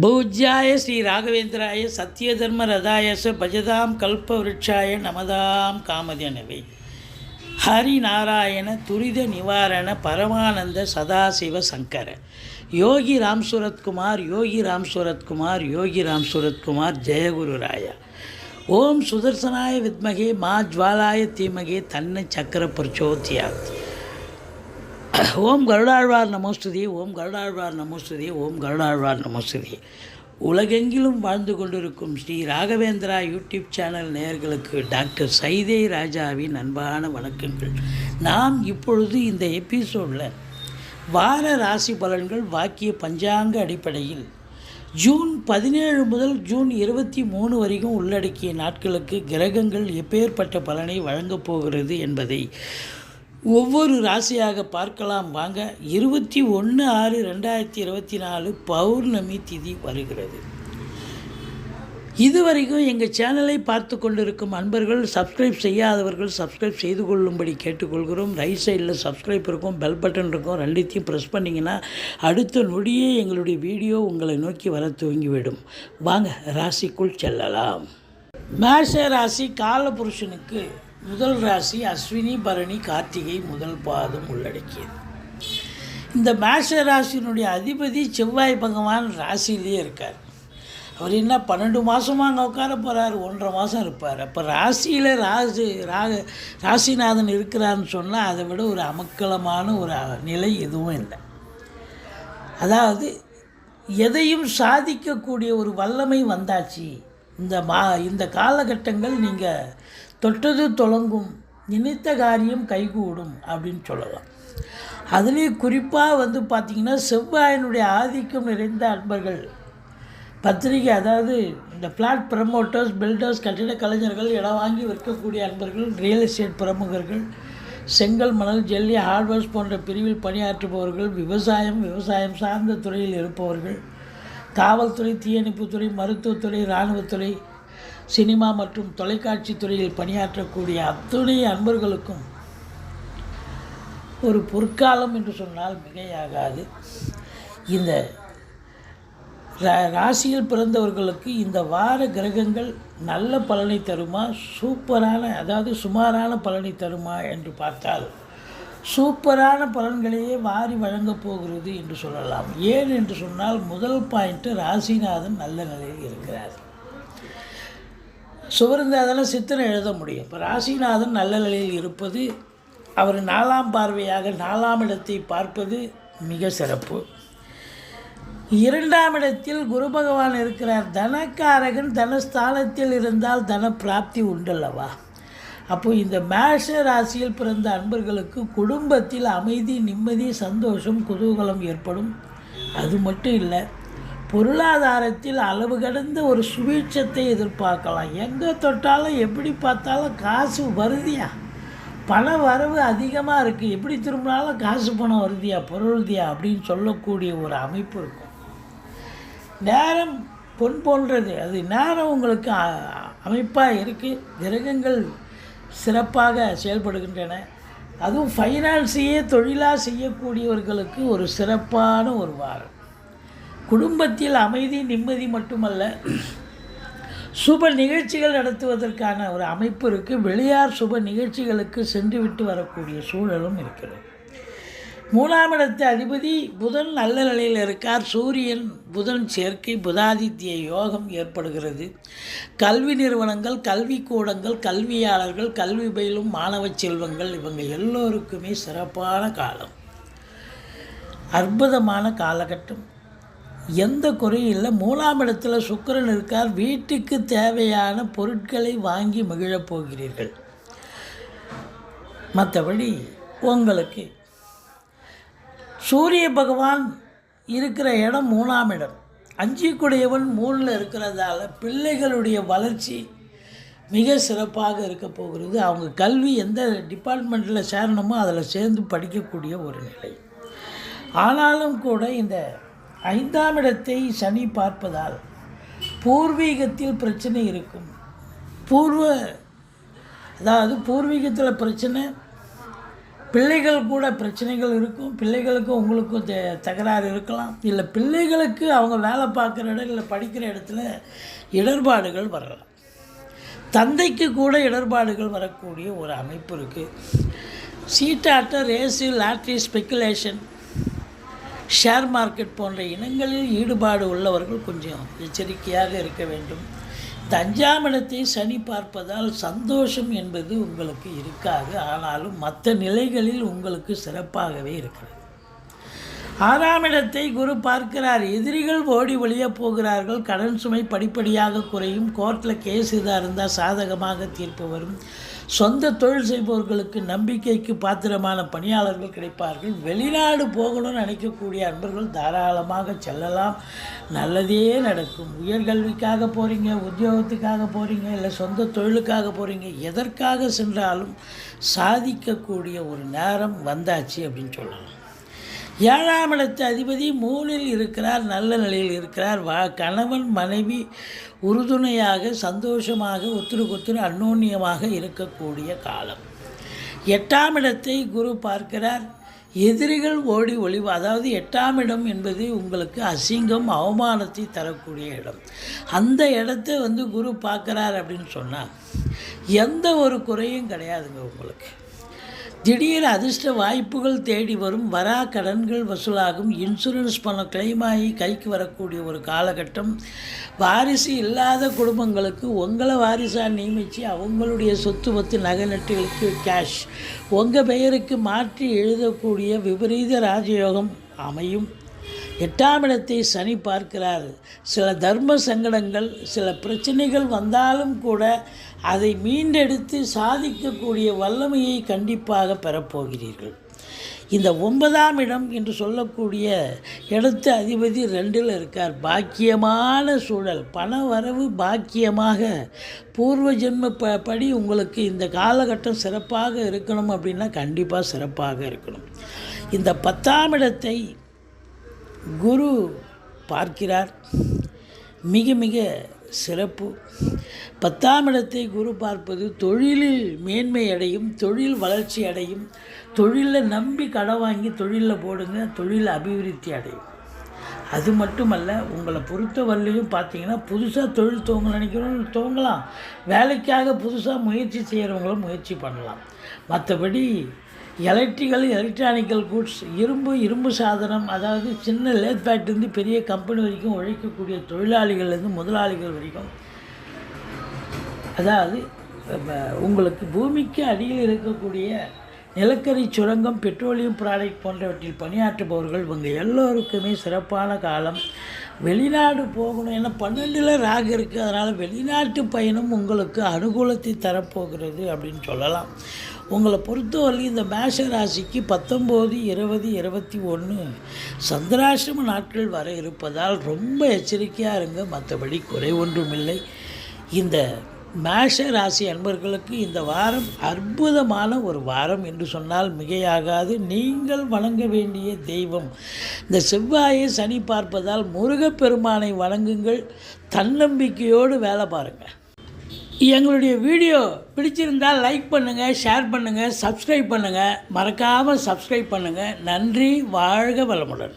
பூஜ்யாய ஸ்ரீ ராகவேந்திராய சத்யதர்ம ரதாயச பஜதாம் கல்பவருட்சாய நமதாம் காமதேனவே ஹரிநாராயண துரித நிவாரண பரமானந்த சதாசிவ சங்கர யோகி ராம் சூரத்குமார் யோகி ராம் சூரத்குமார் யோகி ராம் சூரத்குமார் ஜெயகுரு ராயா. ஓம் சுதர்சனாய வித்மகே மா ஜ்வாலாய தீமகே தன்ன சக்கர பிரச்சோத்யாத். ஓம் கருடாழ்வார் நமோஸ்துதி, ஓம் கருடாழ்வார் நமோஸ்துதி, ஓம் கருடாழ்வார் நமோஸ்துதி. உலகெங்கிலும் வாழ்ந்து கொண்டிருக்கும் ஸ்ரீ ராகவேந்திரா யூடியூப் சேனல் நேயர்களுக்கு டாக்டர் சைதே ராஜாவின் அன்பான வணக்கங்கள். நாம் இப்பொழுது இந்த எபிசோடில் வார ராசி பலன்கள் வாக்கிய பஞ்சாங்க அடிப்படையில் ஜூன் 17 முதல் ஜூன் 23 வரைக்கும் உள்ளடக்கிய நாட்களுக்கு கிரகங்கள் எப்பேற்பட்ட பலனை வழங்கப் போகிறது என்பதை ஒவ்வொரு ராசியாக பார்க்கலாம் வாங்க. 21/6/2024 பௌர்ணமி திதி வருகிறது. இதுவரைக்கும் எங்கள் சேனலை பார்த்து கொண்டிருக்கும் அன்பர்கள், சப்ஸ்கிரைப் செய்யாதவர்கள் சப்ஸ்கிரைப் செய்து கொள்ளும்படி கேட்டுக்கொள்கிறோம். ரைட் சைடில் சப்ஸ்கிரைப் இருக்கும், பெல் பட்டன் இருக்கும், ரெண்டுத்தையும் ப்ரெஸ் பண்ணிங்கன்னா அடுத்த நொடியே எங்களுடைய வீடியோ உங்களை நோக்கி வர துவங்கிவிடும். வாங்க ராசிக்குள் செல்லலாம். மேஷ ராசி காலபுருஷனுக்கு முதல் ராசி அஸ்வினி பரணி கார்த்திகை முதல் பாதம் உள்ளடக்கியது. இந்த மேஷ ராசியினுடைய அதிபதி செவ்வாய் பகவான் ராசியிலே இருக்கார். அவர் என்ன 12 மாதமாக அங்கே உட்கார போகிறார், 1.5 மாதம் இருப்பார். அப்போ ராசியில் ராசிநாதன் இருக்கிறான்னு சொன்னால் அதை விட ஒரு அமக்கலமான ஒரு நிலை எதுவும் இல்லை. அதாவது எதையும் சாதிக்கக்கூடிய ஒரு வல்லமை வந்தாச்சு. இந்த காலகட்டங்கள் நீங்கள் தொட்டது தொடங்கும், நினைத்த காரியம் கைகூடும் அப்படின்னு சொல்லலாம். அதுலேயும் குறிப்பாக பார்த்திங்கன்னா செவ்வாயினுடைய ஆதிக்கம் நிறைந்த அன்பர்கள், பத்திரிகை, அதாவது இந்த ஃப்ளாட் ப்ரமோட்டர்ஸ், பில்டர்ஸ், கட்டிட கலைஞர்கள், இடம் வாங்கி விற்கக்கூடிய அன்பர்கள், ரியல் எஸ்டேட் பிரமுகர்கள், செங்கல் மணல் ஜல்லி ஹார்ட்வேர்ஸ் போன்ற பிரிவில் பணியாற்றுபவர்கள், விவசாயம் சார்ந்த துறையில் இருப்பவர்கள், காவல்துறை, தீயணைப்புத்துறை, மருத்துவத்துறை, இராணுவத்துறை, சினிமா மற்றும் தொலைக்காட்சி துறையில் பணியாற்றக்கூடிய அத்துணை அன்பர்களுக்கும் ஒரு பொற்காலம் என்று சொன்னால் மிகையாகாது. இந்த ராசியில் பிறந்தவர்களுக்கு இந்த வார கிரகங்கள் நல்ல பலனை தருமா, சுமாரான பலனை தருமா என்று பார்த்தால் சூப்பரான பலன்களையே வாரி வழங்கப் போகிறது என்று சொல்லலாம். ஏன் என்று சொன்னால் முதல் பாயிண்ட்டு, ராசிநாதன் நல்ல நிலையில் இருக்கிறார். சுவர்ந்தாதான சித்திரம் எழுத முடியும். இப்போ ராசிநாதன் நல்ல நிலையில் இருப்பது, அவர் 4ஆம் பார்வையாக 4ஆம் இடத்தை பார்ப்பது மிக சிறப்பு. 2ஆம் இடத்தில் குரு பகவான் இருக்கிறார். தனக்காரகன் தனஸ்தானத்தில் இருந்தால் தன பிராப்தி உண்டல்லவா. அப்போது இந்த மேஷ ராசியில் பிறந்த அன்பர்களுக்கு குடும்பத்தில் அமைதி, நிம்மதி, சந்தோஷம், குதூகலம் ஏற்படும். அது மட்டும் இல்லை, பொருளாதாரத்தில் அளவு கடந்த ஒரு சுபீட்சத்தை எதிர்பார்க்கலாம். எங்கே தொட்டாலும் எப்படி பார்த்தாலும் காசு வருதியா, பண வரவு அதிகமாக இருக்குது, எப்படி திரும்பினாலும் காசு பணம் வருதியா, பொருள்தியா அப்படின்னு சொல்லக்கூடிய ஒரு அமைப்பு இருக்கும். நேரம் பொன் போன்றது, அது நேரம் உங்களுக்கு அமைப்பாக இருக்குது. கிரகங்கள் சிறப்பாக செயல்படுகின்றன. அதுவும் ஃபைனான்ஸையே தொழிலாக செய்யக்கூடியவர்களுக்கு ஒரு சிறப்பான ஒரு வாரம். குடும்பத்தில் அமைதி, நிம்மதி மட்டுமல்ல, சுப நிகழ்ச்சிகள் நடத்துவதற்கான ஒரு அமைப்பு இருக்குது. வெளியார் சுப நிகழ்ச்சிகளுக்கு சென்று விட்டு வரக்கூடிய சூழலும் இருக்கிறது. 3ஆம் இடத்து அதிபதி புதன் நல்ல நிலையில் இருக்கார். சூரியன் புதன் சேர்க்கை, புதாதித்ய யோகம் ஏற்படுகிறது. கல்வி நிறுவனங்கள், கல்விக்கூடங்கள், கல்வியாளர்கள், கல்வி பயிலும் மாணவ செல்வங்கள், இவங்க எல்லோருக்குமே சிறப்பான காலம், அற்புதமான காலகட்டம். எந்த குறையும் இல்லை. 3ஆம் இடத்துல சுக்கிரன் இருக்கார். வீட்டுக்கு தேவையான பொருட்களை வாங்கி மகிழப் போகிறீர்கள். மற்றபடி உங்களுக்கு சூரிய பகவான் இருக்கிற இடம் 3ஆம் இடம். 5 3 இருக்கிறதால பிள்ளைகளுடைய வளர்ச்சி மிக சிறப்பாக இருக்க போகிறது. அவங்க கல்வி எந்த டிபார்ட்மெண்ட்டில் சேரணுமோ அதில் சேர்ந்து படிக்கக்கூடிய ஒரு நிலை. ஆனாலும் கூட இந்த 5ஆம் இடத்தை சனி பார்ப்பதால் பூர்வீகத்தில் பிரச்சனை இருக்கும். பூர்வீகத்தில் பிரச்சனை, பிள்ளைகள் கூட பிரச்சனைகள் இருக்கும், பிள்ளைகளுக்கும் உங்களுக்கும் தகராறு இருக்கலாம், இல்லை பிள்ளைகளுக்கு அவங்க வேலை பார்க்குற இடம் இல்லை படிக்கிற இடத்துல இடர்பாடுகள் வரலாம், தந்தைக்கு கூட இடர்பாடுகள் வரக்கூடிய ஒரு அமைப்பு இருக்குது. சீட்டாட்டம், race, lottery, speculation, share market போன்ற இனங்களில் ஈடுபாடு உள்ளவர்கள் கொஞ்சம் எச்சரிக்கையாக இருக்க வேண்டும். இந்த 5ஆம் இடத்தை சனி பார்ப்பதால் சந்தோஷம் என்பது உங்களுக்கு இருக்காது, ஆனாலும் மற்ற நிலைகளில் உங்களுக்கு சிறப்பாகவே இருக்கிறது. 6ஆம் இடத்தை குரு பார்க்கிறார். எதிரிகள் ஓடி ஒளிய போகிறார்கள், கடன் சுமை படிப்படியாக குறையும், கோர்ட்டில் கேஸ் இதாக இருந்தால் சாதகமாக தீர்ப்பு வரும், சொந்த தொழில் செய்பவர்களுக்கு நம்பிக்கைக்கு பாத்திரமான பணியாளர்கள் கிடைப்பார்கள், வெளிநாடு போகணும்னு நினைக்கக்கூடிய அன்பர்கள் தாராளமாக செல்லலாம், நல்லதே நடக்கும். உயர்கல்விக்காக போகிறீங்க, உத்தியோகத்துக்காக போகிறீங்க, இல்லை சொந்த தொழிலுக்காக போகிறீங்க, எதற்காக சென்றாலும் சாதிக்கக்கூடிய ஒரு நேரம் வந்தாச்சு அப்படின்னு சொல்லலாம். 7ஆம் இடத்து அதிபதி 3இல் இருக்கிறார், நல்ல நிலையில் இருக்கிறார். கணவன் மனைவி உறுதுணையாக சந்தோஷமாக ஒத்துரு அந்யோன்யமாக இருக்கக்கூடிய காலம். 8ஆம் இடத்தை குரு பார்க்கிறார். எதிரிகள் ஓடி ஒளிவு, அதாவது 8ஆம் இடம் என்பது உங்களுக்கு அசிங்கம் அவமானத்தை தரக்கூடிய இடம். அந்த இடத்த குரு பார்க்குறார் அப்படின்னு சொன்னால் எந்த ஒரு குறையும் கிடையாதுங்க உங்களுக்கு. திடீர் அதிர்ஷ்ட வாய்ப்புகள் தேடி வரும், வரா கடன்கள் வசூலாகும், இன்சூரன்ஸ் பணம் கிளைம் ஆகி கைக்கு வரக்கூடிய ஒரு காலகட்டம். வாரிசு இல்லாத குடும்பங்களுக்கு உங்களை வாரிசாக நியமித்து அவங்களுடைய சொத்து பத்து நகை நட்டுகளுக்கு கேஷ் உங்கள் பெயருக்கு மாற்றி எழுதக்கூடிய விபரீத ராஜயோகம் அமையும். 8ஆம் இடத்தை சனி பார்க்கிறார். சில தர்ம சங்கடங்கள், சில பிரச்சனைகள் வந்தாலும் கூட அதை மீண்டெடுத்து சாதிக்கக்கூடிய வல்லமையை கண்டிப்பாக பெறப்போகிறீர்கள். இந்த 9ஆம் இடம் என்று சொல்லக்கூடிய இடத்து அதிபதி 2இல் இருக்கார். பாக்கியமான சூழல், பண வரவு பாக்கியமாக பூர்வ ஜென்ம படி உங்களுக்கு இந்த காலகட்டம் சிறப்பாக இருக்கணும் அப்படின்னா கண்டிப்பாக சிறப்பாக இருக்கணும். இந்த 10ஆம் இடத்தை குரு பார்க்கிறார், மிக மிக சிறப்பு. 10ஆம் இடத்தை குரு பார்ப்பது தொழிலில் மேன்மை அடையும், தொழில் வளர்ச்சி அடையும், தொழிலில் நம்பி கடன் வாங்கி தொழிலில் போடுங்க, தொழில் அபிவிருத்தி அடையும். அது மட்டுமல்ல, உங்களை பொறுத்தவரையிலையும் பார்த்தீங்கன்னா புதுசாக தொழில் துவங்க நினைக்கிறவங்க துவங்கலாம், வேலைக்காக புதுசாக முயற்சி செய்கிறவங்களும் முயற்சி பண்ணலாம். மற்றபடி எலக்ட்ரானிக்கல் கூட்ஸ், இரும்பு சாதனம், அதாவது சின்ன லேத் ஃபேக்ட்ரிலேருந்து பெரிய கம்பெனி வரைக்கும் உழைக்கக்கூடிய தொழிலாளிகள்லேருந்து முதலாளிகள் வரைக்கும், அதாவது உங்களுக்கு பூமிக்கு அடியில் இருக்கக்கூடிய நிலக்கரி சுரங்கம், பெட்ரோலியம் ப்ராடக்ட் போன்றவற்றில் பணியாற்றுபவர்கள் இவங்க எல்லோருக்குமே சிறப்பான காலம். வெளிநாடு போகணும், ஏன்னா 12இல் ராகு இருக்குது, அதனால் வெளிநாட்டு பயணம் உங்களுக்கு அனுகூலத்தை தரப்போகிறது அப்படின்னு சொல்லலாம். உங்களை பொறுத்தவரை இந்த மேஷ ராசிக்கு 19, 20, 21 சந்திராசிரம நாட்கள் வர இருப்பதால் ரொம்ப எச்சரிக்கையாக இருங்க, மற்றபடி குறை ஒன்றுமில்லை. இந்த மேஷ ராசி அன்பர்களுக்கு இந்த வாரம் அற்புதமான ஒரு வாரம் என்று சொன்னால் மிகையாகாது. நீங்கள் வணங்க வேண்டிய தெய்வம், இந்த செவ்வாயை சனி பார்ப்பதால் முருகப்பெருமானை வணங்குங்கள், தன்னம்பிக்கையோடு வேலை பாருங்கள். எங்களுடைய வீடியோ பிடிச்சிருந்தால் லைக் பண்ணுங்கள், ஷேர் பண்ணுங்கள், சப்ஸ்கிரைப் பண்ணுங்கள், மறக்காமல் சப்ஸ்கிரைப் பண்ணுங்கள். நன்றி, வாழ்க வளமுடன்.